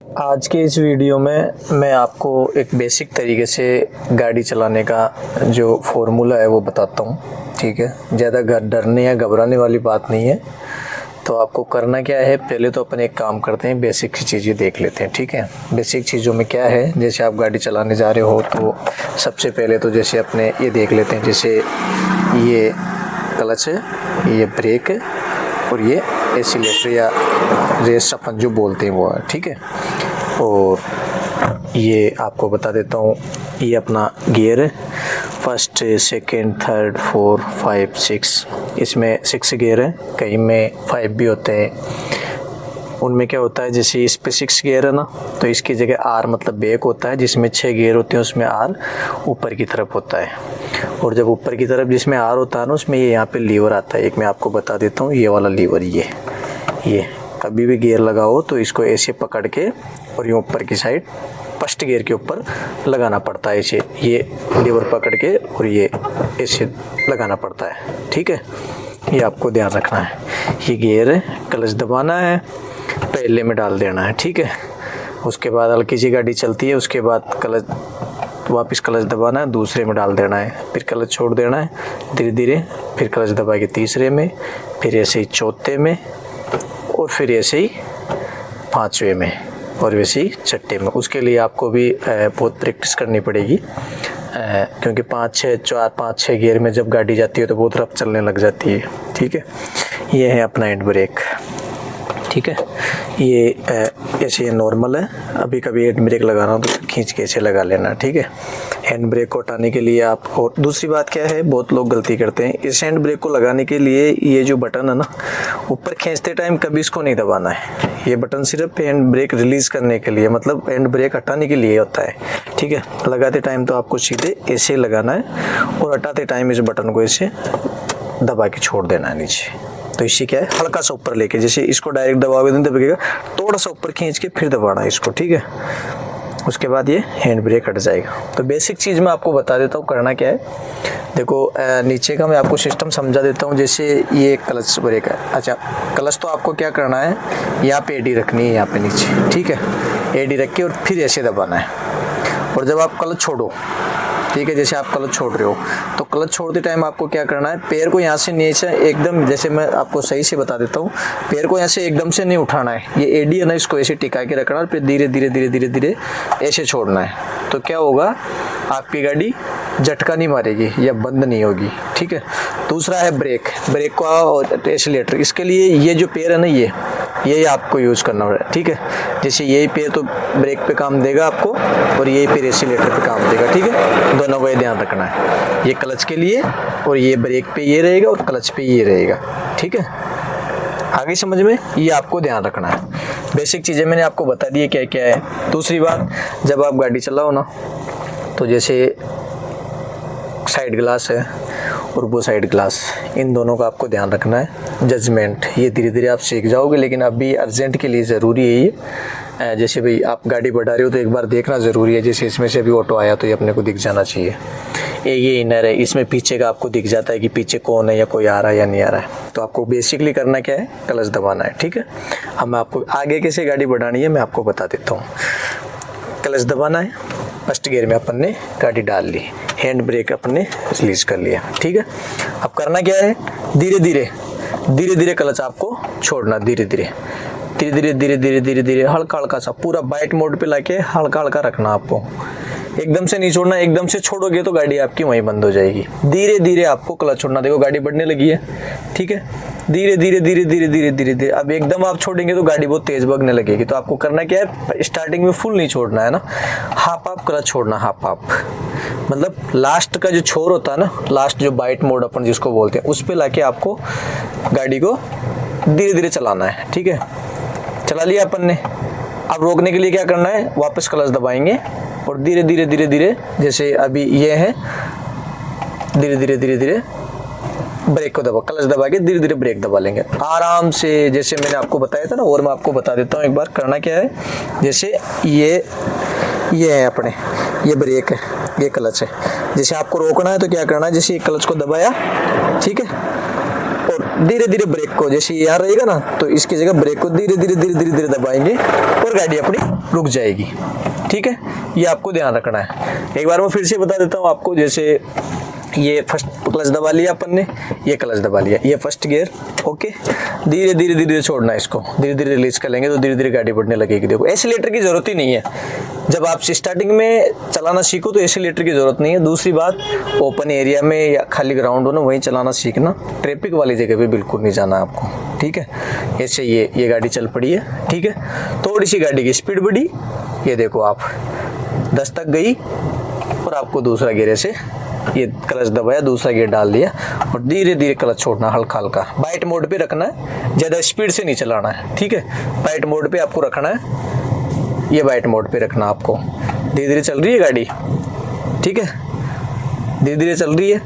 आज के इस वीडियो में मैं आपको एक बेसिक तरीके से गाड़ी चलाने का जो फॉर्मूला है वो बताता हूँ। ठीक है, ज़्यादा डरने या घबराने वाली बात नहीं है। तो आपको करना क्या है, पहले तो अपन एक काम करते हैं, बेसिक चीज़ें देख लेते हैं। ठीक है, बेसिक चीज़ों में क्या है, जैसे आप गाड़ी चलाने जा रहे हो तो सबसे पहले तो जैसे अपने ये देख लेते हैं, जैसे ये क्लच है, ये ब्रेक है और ये एक्सीलरेटर या रेस अपन जो बोलते हैं वो है। ठीक है, और ये आपको बता देता हूँ, ये अपना गियर है, first second third four five six, इसमें 6 गियर है, कहीं में 5 भी होते हैं। उनमें क्या होता है, जैसे इस पे 6 गियर है ना, तो इसकी जगह आर मतलब बैक होता है, जिसमें 6 गियर होते हैं उसमें आर ऊपर की तरफ होता है। और जब ऊपर की तरफ जिसमें आर होता है ना, उसमें ये यहाँ पे लीवर आता है, एक मैं आपको बता देता हूँ, ये वाला लीवर, ये कभी भी गियर लगाओ तो इसको ऐसे पकड़ के और ये ऊपर की साइड फर्स्ट गियर के ऊपर लगाना पड़ता है, ऐसे ये लीवर पकड़ के और ये ऐसे लगाना पड़ता है। ठीक है, ये आपको ध्यान रखना है। ये गियर है, क्लच दबाना है, पहले में डाल देना है। ठीक है, उसके बाद हल्की सी गाड़ी चलती है, उसके बाद क्लच वापस क्लच दबाना है, दूसरे में डाल देना है, फिर क्लच छोड़ देना है धीरे धीरे, फिर क्लच दबा के तीसरे में, फिर ऐसे ही चौथे में, और फिर ऐसे ही 5वें में, और वैसे ही 6ठे में। उसके लिए आपको भी बहुत प्रैक्टिस करनी पड़ेगी, क्योंकि 5-6 गियर में जब गाड़ी जाती है तो बहुत रफ चलने लग जाती है। ठीक है, ये है अपना हैंड ब्रेक। ठीक है, ये ऐसे नॉर्मल है, अभी कभी हैंड ब्रेक लगाना हो तो खींच के ऐसे लगा लेना। ठीक है, हैंड ब्रेक को हटाने के लिए आप, और दूसरी बात क्या है, बहुत लोग गलती करते हैं, इस हैंड ब्रेक को लगाने के लिए ये जो बटन है ना, ऊपर खींचते टाइम कभी इसको नहीं दबाना है। ये बटन सिर्फ हैंड ब्रेक रिलीज़ करने के लिए, मतलब हैंड ब्रेक हटाने के लिए होता है। ठीक है, लगाते टाइम तो आपको सीधे ऐसे लगाना है और हटाते टाइम इस बटन को ऐसे दबा के छोड़ देना है नीचे। तो इससे क्या है, हल्का सा ऊपर लेके, जैसे इसको डायरेक्ट दबाओगे नहीं दबेगा, थोड़ा सा ऊपर खींच के फिर दबाना है इसको। ठीक है, उसके बाद ये हैंड ब्रेक हट जाएगा। तो बेसिक चीज़ मैं आपको बता देता हूँ करना क्या है। देखो, नीचे का मैं आपको सिस्टम समझा देता हूँ। जैसे ये क्लच ब्रेक है, अच्छा क्लच तो आपको क्या करना है, यहाँ पे एडी रखनी है, यहाँ पे नीचे। ठीक है, एडी रख के और फिर ऐसे दबाना है। और जब आप क्लच छोड़ो, ठीक है, जैसे आप क्लच छोड़ रहे हो तो क्लच छोड़ते टाइम आपको क्या करना है, पैर को यहाँ से नीचे एकदम, जैसे मैं आपको सही से बता देता हूँ, पैर को यहाँ से एकदम से नहीं उठाना है, ये एडी है ना, इसको ऐसे टिका के रखना और फिर धीरे धीरे धीरे धीरे धीरे ऐसे छोड़ना है। तो क्या होगा, आपकी गाड़ी झटका नहीं मारेगी या बंद नहीं होगी। ठीक है, दूसरा है ब्रेक, ब्रेक का एक्सीलरेटर, इसके लिए ये जो पैर है ना, ये आपको यूज़ करना पड़ेगा। ठीक है, जैसे यही पैर तो ब्रेक पे काम देगा आपको और यही पैर एक्सीलरेटर पे काम देगा। ठीक है, दोनों को ये ध्यान रखना है, ये क्लच के लिए और ये ब्रेक पे ये रहेगा और क्लच पे ये रहेगा। ठीक है, आगे समझ में, ये आपको ध्यान रखना है। बेसिक चीज़ें मैंने आपको बता दी है क्या क्या है। दूसरी बात, जब आप गाड़ी चलाओ ना, तो जैसे साइड ग्लास है और वो साइड ग्लास, इन दोनों का आपको ध्यान रखना है। जजमेंट ये धीरे धीरे आप सीख जाओगे, लेकिन अभी अर्जेंट के लिए ज़रूरी है ये। जैसे भाई आप गाड़ी बढ़ा रहे हो तो एक बार देखना ज़रूरी है, जैसे इसमें से अभी ऑटो आया तो ये अपने को दिख जाना चाहिए। ये इनर है, इसमें पीछे का आपको दिख जाता है कि पीछे कौन है या कोई आ रहा है या नहीं आ रहा है। तो आपको बेसिकली करना क्या है, क्लच दबाना है। ठीक है, अब मैं आपको आगे कैसे गाड़ी बढ़ानी है मैं आपको बता देता हूँ। क्लच दबाना है, फर्स्ट गियर में अपन ने गाड़ी डाल ली, हैंड ब्रेक अपन ने रिलीज कर लिया। ठीक है, अब करना क्या है, धीरे धीरे क्लच आपको छोड़ना, धीरे धीरे हल्का हल्का सा, पूरा बाइट मोड पे लाके हल्का हल्का रखना आपको, एकदम से नहीं छोड़ना। एकदम से छोड़ोगे तो गाड़ी आपकी वहीं बंद हो जाएगी। धीरे धीरे आपको क्लच छोड़ना। देखो गाड़ी बढ़ने लगी है। ठीक है, धीरे धीरे अब एकदम आप छोड़ेंगे तो गाड़ी बहुत तेज भागने लगेगी। तो आपको करना क्या है, स्टार्टिंग में फुल नहीं छोड़ना है ना, हाफ हाफ क्लच छोड़ना, हाफ हाफ, मतलब लास्ट का जो छोर होता है ना, लास्ट जो बाइट मोड अपन जिसको बोलते हैं, उस पे लाके आपको गाड़ी को धीरे धीरे चलाना है। ठीक है, चला लिया अपन ने। अब रोकने के लिए क्या करना है, वापस क्लच दबाएंगे और धीरे धीरे जैसे अभी ये है, धीरे धीरे ब्रेक को दबा, क्लच दबा के धीरे धीरे ब्रेक दबा लेंगे आराम से, जैसे मैंने आपको बताया था ना। और मैं आपको बता देता हूँ एक बार, करना क्या है, जैसे ये है अपने, ये ब्रेक है, ये क्लच है। जैसे आपको रोकना है तो क्या करना है, जैसे ये क्लच को दबाया, ठीक है, और धीरे धीरे ब्रेक को, जैसे यहाँ रहेगा ना तो इसकी जगह ब्रेक को धीरे धीरे धीरे धीरे धीरे दबाएंगे और गाड़ी अपनी रुक जाएगी। ठीक है, ये आपको ध्यान रखना है। एक बार मैं फिर से बता देता हूँ आपको, जैसे ये फर्स्ट क्लच दबा लिया अपन ने, ये क्लच दबा लिया, ये फर्स्ट गियर। ओके, धीरे धीरे धीरे धीरे छोड़ना है इसको, धीरे धीरे रिलीज कर लेंगे तो धीरे धीरे गाड़ी बढ़ने लगेगी। देखो एक्सीलेटर की जरूरत ही नहीं है, जब आप स्टार्टिंग में चलाना सीखो तो एक्सीलेटर की जरूरत नहीं है। दूसरी बात, ओपन एरिया में या खाली ग्राउंड हो ना वहीं चलाना सीखना, ट्रैफिक वाली जगह पे बिल्कुल नहीं जाना आपको। ठीक है, ऐसे ये गाड़ी चल पड़ी है। ठीक है, थोड़ी सी गाड़ी की स्पीड बढ़ी, ये देखो आप 10 तक गई और आपको दूसरा गियर से ये क्लच दबाया, दूसरा गियर डाल दिया और धीरे धीरे क्लच छोड़ना, हल्का हल्का बाइट मोड पे रखना है, ज़्यादा स्पीड से नहीं चलाना है। ठीक है, बाइट मोड पे आपको रखना है, ये बाइट मोड पे रखना आपको। धीरे धीरे चल रही है गाड़ी, ठीक है, धीरे धीरे चल रही है,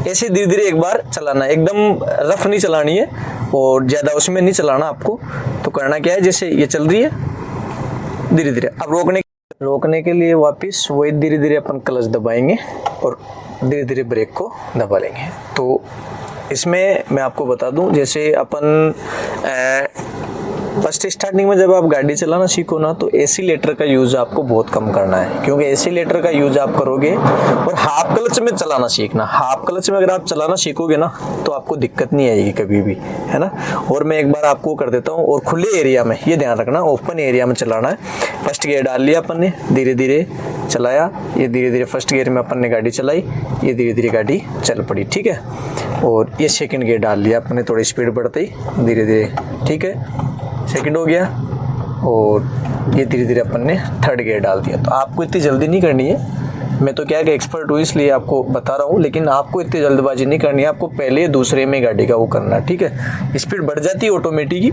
ऐसे धीरे धीरे एक बार चलाना है, एकदम रफ नहीं चलानी है और ज़्यादा उसमें नहीं चलाना आपको। तो करना क्या है, जैसे ये चल रही है धीरे धीरे, अब रोकने के लिए वापस वही धीरे धीरे अपन क्लच दबाएंगे और धीरे धीरे ब्रेक को दबा लेंगे। तो इसमें मैं आपको बता दूं, जैसे अपन फर्स्ट स्टार्टिंग में जब आप गाड़ी चलाना सीखो ना तो एक्सीलेटर का यूज़ आपको बहुत कम करना है, क्योंकि एक्सीलेटर का यूज़ आप करोगे और हाफ क्लच में चलाना सीखना। हाफ क्लच में अगर आप चलाना सीखोगे ना तो आपको दिक्कत नहीं आएगी कभी भी, है ना। और मैं एक बार आपको कर देता हूँ, और खुले एरिया में ये ध्यान रखना, ओपन एरिया में चलाना है। फर्स्ट गियर डाल लिया अपन ने, धीरे धीरे चलाया, ये धीरे धीरे फर्स्ट गियर में अपन ने गाड़ी चलाई, ये धीरे धीरे गाड़ी चल पड़ी। ठीक है, और ये सेकंड गियर डाल लिया अपन ने, थोड़ी स्पीड बढ़ते ही धीरे धीरे, ठीक है, सेकंड हो गया, और ये धीरे धीरे अपन ने थर्ड गियर डाल दिया। तो आपको इतनी जल्दी नहीं करनी है, मैं तो क्या कि एक्सपर्ट हूँ इसलिए आपको बता रहा हूँ, लेकिन आपको इतनी जल्दबाजी नहीं करनी है, आपको पहले दूसरे में गाड़ी का वो करना है। ठीक है, स्पीड बढ़ जाती है ऑटोमेटिक ही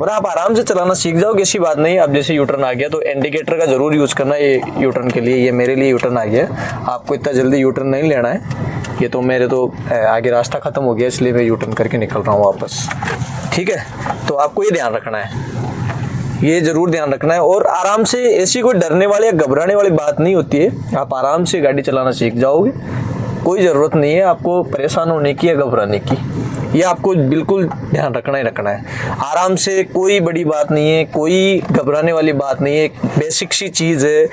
और आप आराम से चलाना सीख जाओगे, ऐसी बात नहीं है। अब जैसे यूटर्न आ गया तो इंडिकेटर का जरूर यूज़ करना है, ये यूटर्न के लिए, ये मेरे लिए यूटर्न आ गया है, आपको इतना जल्दी यूटर्न नहीं लेना है। ये तो मेरे तो आगे रास्ता ख़त्म हो गया इसलिए मैं यूटर्न करके निकल रहा हूँ वापस। ठीक है, तो आपको ये ध्यान रखना है, ये जरूर ध्यान रखना है। और आराम से, ऐसी कोई डरने वाली या घबराने वाली बात नहीं होती है, आप आराम से गाड़ी चलाना सीख जाओगे, कोई ज़रूरत नहीं है आपको परेशान होने की या घबराने की, ये आपको बिल्कुल ध्यान रखना ही रखना है। आराम से, कोई बड़ी बात नहीं है, कोई घबराने वाली बात नहीं है, एक बेसिक सी चीज़ है।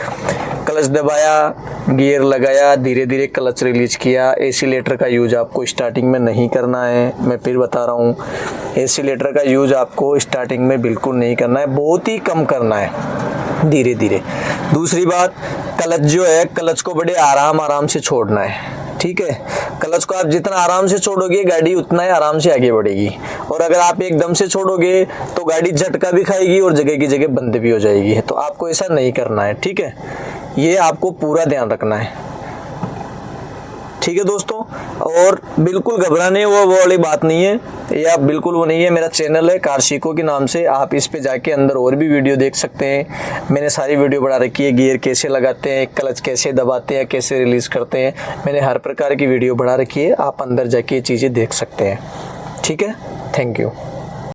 क्लच दबाया, गियर लगाया, धीरे धीरे क्लच रिलीज किया। एक्सीलेटर का यूज आपको स्टार्टिंग में नहीं करना है, मैं फिर बता रहा हूँ, एक्सीलेटर का यूज आपको स्टार्टिंग में बिल्कुल नहीं करना है, बहुत ही कम करना है, धीरे धीरे। दूसरी बात, क्लच जो है, क्लच को बड़े आराम से छोड़ना है। ठीक है, क्लच को आप जितना आराम से छोड़ोगे गाड़ी उतना ही आराम से आगे बढ़ेगी, और अगर आप एकदम से छोड़ोगे तो गाड़ी झटका भी खाएगी और जगह की जगह बंद भी हो जाएगी। तो आपको ऐसा नहीं करना है। ठीक है, ये आपको पूरा ध्यान रखना है। ठीक है दोस्तों, और बिल्कुल घबराने वो वाली बात नहीं है, ये आप बिल्कुल वो नहीं है। मेरा चैनल है कार सीखो के नाम से, आप इस पे जाके अंदर और भी वीडियो देख सकते हैं। मैंने सारी वीडियो बना रखी है, गियर कैसे लगाते हैं, क्लच कैसे दबाते हैं, कैसे रिलीज करते हैं, मैंने हर प्रकार की वीडियो बना रखी है, आप अंदर जाके ये चीज़ें देख सकते हैं। ठीक है, थैंक यू।